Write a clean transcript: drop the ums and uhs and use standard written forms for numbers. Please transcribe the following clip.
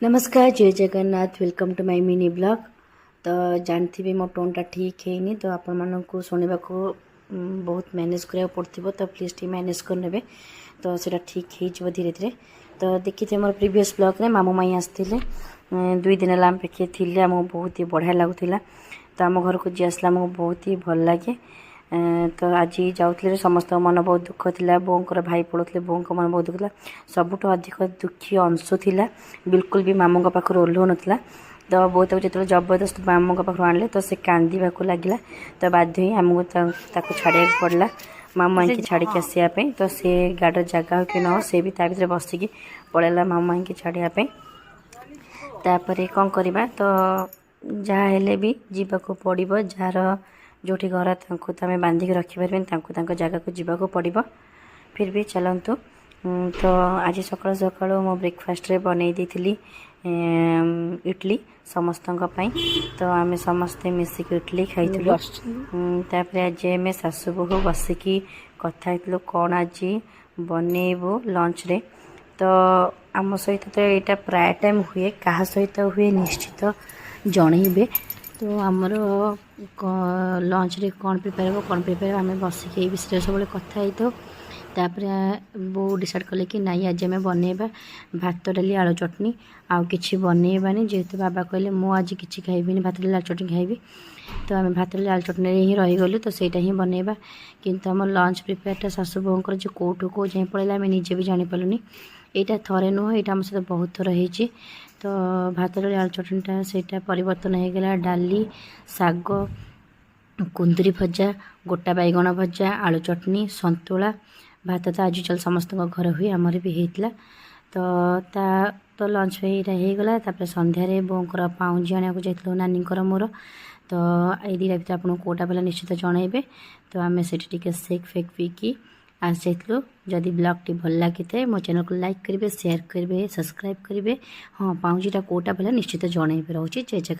नमस्कार जय Jagannath welcome to my mini blog. तो जानते मो टोनटा ठीक है तो आपण मानक शुणा को बहुत मैनेज करा पड़ो तो प्लीज टी मैनेज करने तो सीटा ठीक हो धीरे धीरे। तो देखिए मोर प्रीवियस ब्लॉग रे मामू माई आसते 2 दिन आम पाखे थे आमको बहुत ही बढ़िया लगुला। तो आम घर को जी आसला आमको बहुत ही भल लगे। तो आज जाऊे समस्त मन बहुत दुख था। बोर भाई पड़ोते बों मन बहुत दुख था। सबुठ अधिक दुखी अंशु थिला बिल्कुल भी मामू पाखर ओह्लौ नाला। तो बहुत जो जबरदस्त मामू पाखर आणले तो से कांदा लगे। तो बाध्य ही आमको छाड़ा पड़ा मामू माई की छाड़ी आसापी। तो से गाड़ी जगह हो कि न हो से भी ता भर बसिकी पलैला मामू माई की छाड़ापी। तापर कौन करवा तो जहाँ हेले भी जीवाक पड़ो जार जो घर तो आम बांधिक रखिपारे जगह को जीवाक पड़ो। फिर भी चलतु। तो आज सकाल सकाल मो ब्रेकफास्ट रे बनई दी इडली समस्त। तो आम समस्ते मिसिक इडली खाई। आज आम सासु बहु बसिकी कथा कौन आज बनइबू लंच रे। तो आम सहित तो यहाँ प्राय टाइम हुए क्या सहित हुए निश्चित जनइबे। तो आमर लंच रे कौन प्रिपेयर आम बसिक विषय सब कथा ही। तापर बो डिसाइड कले कि नाई आज आम बनइबा भात डाली आलू चटनी आउ कि बनइबानी। जेहेतु बाबा कहले मु आज कि खाइबी भात डाली आलू चटनी खाइबी। तो आम भात डाली आलू चटनी ही रहीगलु। तो सहीटा ही बनइबा किंतु आम लंच प्रिपेयरटा सासु बोहर जो कौटू कौ जाए पड़ेगा आम निजे भी जानीपारूनी। यहाँ थे नुह यहाँ आम सहित बहुत थर होती। तो भात डाली आलू चटनीटा से परिवर्तन हो गला डाली शाग कुंदरी भजा गोटा बैगण भजा आलू चटनी सन्तुला भात। तो आज चल समस्त घर हुए आमर भी होता। तो लंच यहाँ होगला। सन्धार बोर पाउंजी आने को जाइए नानी मोर। तो ये दुटा भर आपको कौटा पहला निश्चित जनइबे। तो आम से सेक फेक पीकी आस जाइलु। जदि ब्लॉग टी भल लगी थाए मो चैनल को लाइक करेंगे शेयर करेंगे सब्सक्राइब करेंगे। हाँ पाउंजीटा कौटा पहला निश्चित जनइबे। रोचे जय जगन्नाथ।